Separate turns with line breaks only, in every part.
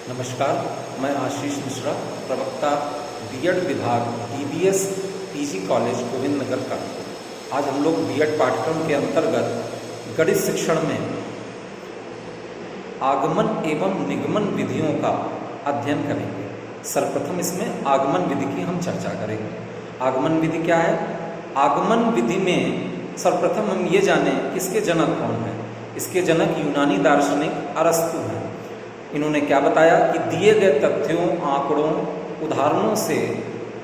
नमस्कार, मैं आशीष मिश्रा, प्रवक्ता बीएड विभाग DBS PG college Govind Nagar का। आज हम लोग बीएड पाठ्यक्रम के अंतर्गत गणित शिक्षण में आगमन एवं निगमन विधियों का अध्ययन करेंगे। सर्वप्रथम इसमें आगमन विधि की हम चर्चा करेंगे। आगमन विधि क्या है? आगमन विधि में सर्वप्रथम हम ये जानें कि इसके जनक कौन है। इसके जनक यूनानी दार्शनिक अरस्तु हैं। इन्होंने क्या बताया कि दिए गए तथ्यों, आंकड़ों, उदाहरणों से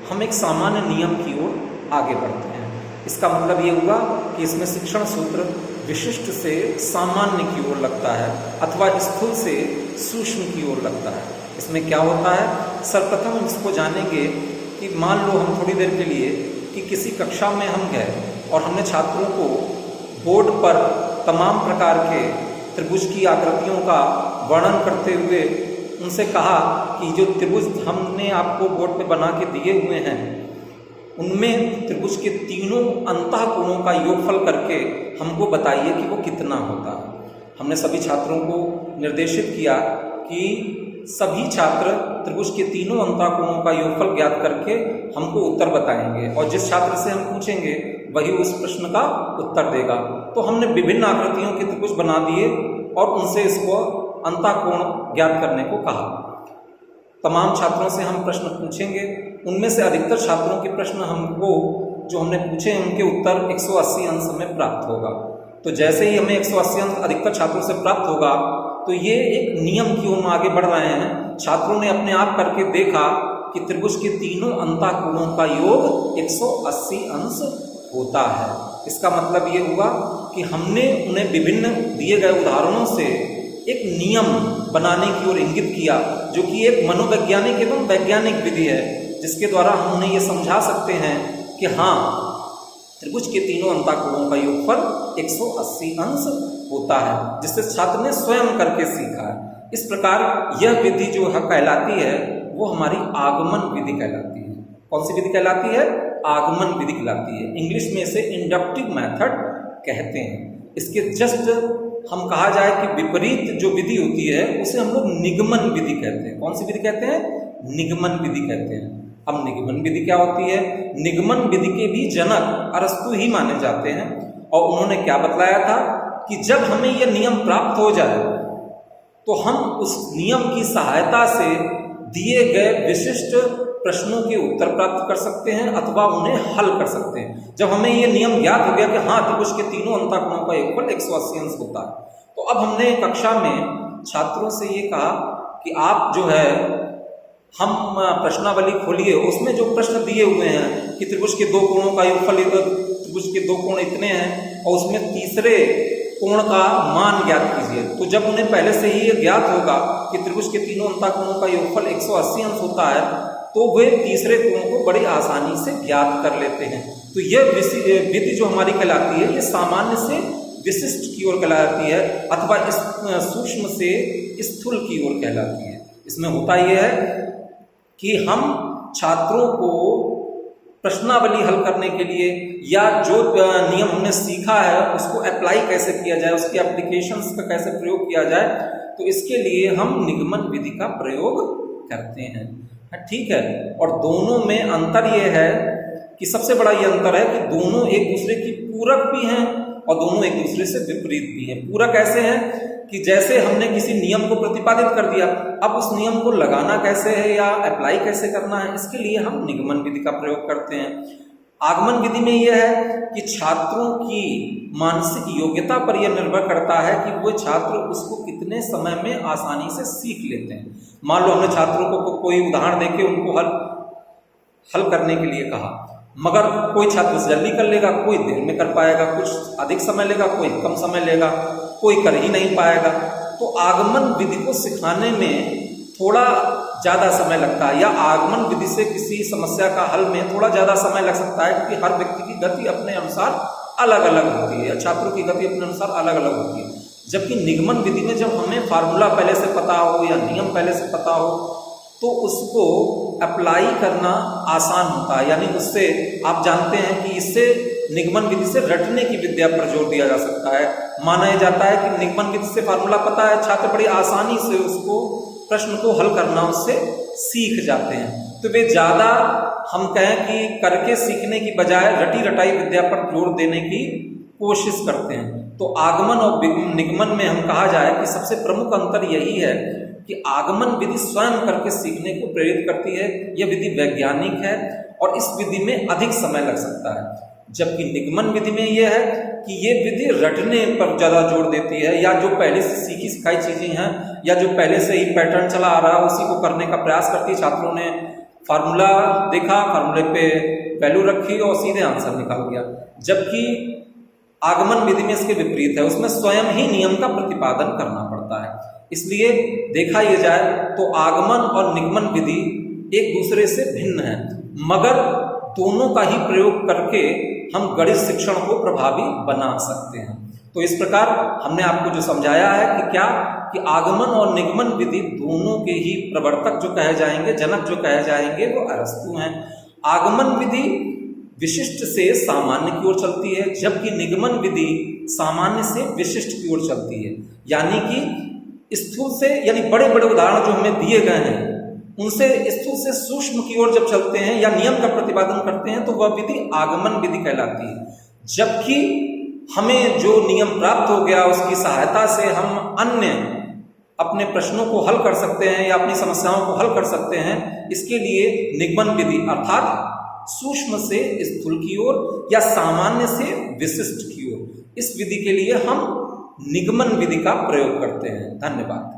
हम एक सामान्य नियम की ओर आगे बढ़ते हैं। इसका मतलब ये हुआ कि इसमें शिक्षण सूत्र विशिष्ट से सामान्य की ओर लगता है अथवा स्थूल से सूक्ष्म की ओर लगता है। इसमें क्या होता है? सर्वप्रथम हम इसको जानेंगे कि मान लो हम थोड़ी देर के लिए कि किसी कक्षा में हम गए और हमने छात्रों को बोर्ड पर तमाम प्रकार के त्रिभुज की आकृतियों का वर्णन करते हुए उनसे कहा कि जो त्रिभुज हमने आपको बोर्ड पे बना के दिए हुए हैं उनमें त्रिभुज के तीनों अंतःकोणों का योगफल करके हमको बताइए कि वो कितना होता है। हमने सभी छात्रों को निर्देशित किया कि सभी छात्र त्रिभुज के तीनों अंतःकोणों का योगफल ज्ञात करके हमको उत्तर बताएंगे और जिस छात्र से हम पूछेंगे वही उस प्रश्न का उत्तर देगा। तो हमने विभिन्न आकृतियों के त्रिभुज बना दिए और उनसे इसको अंतःकोण ज्ञात करने को कहा। तमाम छात्रों से हम प्रश्न पूछेंगे, उनमें से अधिकतर छात्रों के प्रश्न हमको जो हमने पूछे उनके उत्तर 180 अंश हमें प्राप्त होगा। तो जैसे ही हमें 180 अंश अधिकतर छात्रों से प्राप्त होगा तो ये एक नियम की ओर आगे बढ़ रहे हैं। छात्रों ने अपने आप करके देखा कि त्रिभुज के तीनों अंतःकोणों का योग 180 अंश होता है। इसका मतलब ये हुआ कि हमने उन्हें विभिन्न दिए गए उदाहरणों से एक नियम बनाने की ओर इंगित किया, जो कि एक मनोवैज्ञानिक एवं वैज्ञानिक विधि है, जिसके द्वारा हम उन्हें ये समझा सकते हैं कि हाँ, त्रिभुज के तीनों अंतःकोणों का योगफल 180 अंश होता है, जिससे छात्र ने स्वयं करके सीखा है। इस प्रकार यह विधि जो कहलाती है वो हमारी आगमन विधि कहलाती है। कौन सी विधि कहलाती है? आगमन विधि कहलाती है। इंग्लिश में इसे इंडक्टिव मेथड कहते हैं। इसके जस्ट हम कहा जाए कि विपरीत जो विधि होती है उसे हम लोग निगमन विधि कहते हैं। कौन सी विधि कहते हैं? निगमन विधि कहते हैं। अब निगमन विधि क्या होती है? निगमन विधि के भी जनक अरस्तु ही माने जाते हैं और उन्होंने क्या बतलाया था कि जब हमें यह नियम प्राप्त हो जाए तो हम उस नियम की सहायता से दिए गए विशिष्ट प्रश्नों के उत्तर प्राप्त कर सकते हैं अथवा उन्हें हल कर सकते हैं। जब हमें ये नियम ज्ञात हो गया कि हाँ, त्रिभुज के तीनों अंतःकोणों का योगफल 180 अंश होता है, तो अब हमने कक्षा में छात्रों से ये कहा कि आप जो है हम प्रश्नावली खोलिए, उसमें जो प्रश्न दिए हुए हैं कि त्रिभुज के दो कोणों का योगफल, त्रिभुज के दो कोण इतने हैं और उसमें तीसरे कोण का मान ज्ञात कीजिए। तो जब उन्हें पहले से ही ये ज्ञात होगा कि त्रिभुज के तीनों अंतःकोणों का योगफल 180 अंश होता है तो वे तीसरे कोण को बड़ी आसानी से ज्ञात कर लेते हैं। तो यह विधि जो हमारी कहलाती है ये सामान्य से विशिष्ट की ओर कहलाती है अथवा इस सूक्ष्म से स्थूल की ओर कहलाती है। इसमें होता यह है कि हम छात्रों को प्रश्नावली हल करने के लिए या जो नियम हमने सीखा है उसको अप्लाई कैसे किया जाए, उसकी एप्लीकेशंस का कैसे प्रयोग किया जाए, तो इसके लिए हम निगमन विधि का प्रयोग करते हैं। ठीक है। और दोनों में अंतर यह है कि सबसे बड़ा ये अंतर है कि दोनों एक दूसरे की पूरक भी हैं और दोनों एक दूसरे से विपरीत भी हैं। पूरक ऐसे हैं कि जैसे हमने किसी नियम को प्रतिपादित कर दिया, अब उस नियम को लगाना कैसे है या अप्लाई कैसे करना है, इसके लिए हम निगमन विधि का प्रयोग करते हैं। आगमन विधि में यह है कि छात्रों की मानसिक योग्यता पर यह निर्भर करता है कि वो छात्र उसको कितने समय में आसानी से सीख लेते हैं। मान लो हमने छात्रों को कोई उदाहरण देके उनको हल करने के लिए कहा, मगर कोई छात्र जल्दी कर लेगा, कोई देर में कर पाएगा, कुछ अधिक समय लेगा, कोई कम समय लेगा, कोई कर ही नहीं पाएगा। तो आगमन विधि को सिखाने में थोड़ा ज़्यादा समय लगता है या आगमन विधि से किसी समस्या का हल में थोड़ा ज़्यादा समय लग सकता है, क्योंकि हर व्यक्ति की गति अपने अनुसार अलग अलग होती है या छात्रों की गति अपने अनुसार अलग अलग होती है। जबकि निगमन विधि में जब हमें फार्मूला पहले से पता हो या नियम पहले से पता हो तो उसको अप्लाई करना आसान होता है। यानी उससे आप जानते हैं कि इससे निगमन विधि से रटने की विद्या पर जोर दिया जा सकता है। माना जाता है कि निगमन विधि से फार्मूला पता है, छात्र बड़ी आसानी से उसको प्रश्न को हल करना उससे सीख जाते हैं। तो वे ज़्यादा हम कहें कि करके सीखने की बजाय रटी रटाई विद्या पर जोर देने की कोशिश करते हैं। तो आगमन और निगमन में हम कहा जाए कि सबसे प्रमुख अंतर यही है कि आगमन विधि स्वयं करके सीखने को प्रेरित करती है, यह विधि वैज्ञानिक है और इस विधि में अधिक समय लग सकता है। जबकि निगमन विधि में यह है कि ये विधि रटने पर ज़्यादा जोर देती है, या जो पहले से सीखी सिखाई चीज़ें हैं या जो पहले से ही पैटर्न चला आ रहा है उसी को करने का प्रयास करती है। छात्रों ने फार्मूला देखा, फार्मूले पे वैल्यू रखी और सीधे आंसर निकाल गया। जबकि आगमन विधि में इसके विपरीत है, उसमें स्वयं ही नियम का प्रतिपादन करना पड़ता है। इसलिए देखा यह जाए तो आगमन और निगमन विधि एक दूसरे से भिन्न है, मगर दोनों का ही प्रयोग करके हम गणित शिक्षण को प्रभावी बना सकते हैं। तो इस प्रकार हमने आपको जो समझाया है कि क्या कि आगमन और निगमन विधि दोनों के ही प्रवर्तक जो कहे जाएंगे, जनक जो कहे जाएंगे, वो अरस्तु हैं। आगमन विधि विशिष्ट से सामान्य की ओर चलती है, जबकि निगमन विधि सामान्य से विशिष्ट की ओर चलती है। यानी कि स्थूल से, यानी बड़े बड़े उदाहरण जो हमें दिए गए हैं उनसे स्थूल से सूक्ष्म की ओर जब चलते हैं या नियम का प्रतिपादन करते हैं तो वह विधि आगमन विधि कहलाती है। जबकि हमें जो नियम प्राप्त हो गया उसकी सहायता से हम अन्य अपने प्रश्नों को हल कर सकते हैं या अपनी समस्याओं को हल कर सकते हैं, इसके लिए निगमन विधि अर्थात सूक्ष्म से स्थूल की ओर या सामान्य से विशिष्ट की ओर, इस विधि के लिए हम निगमन विधि का प्रयोग करते हैं। धन्यवाद।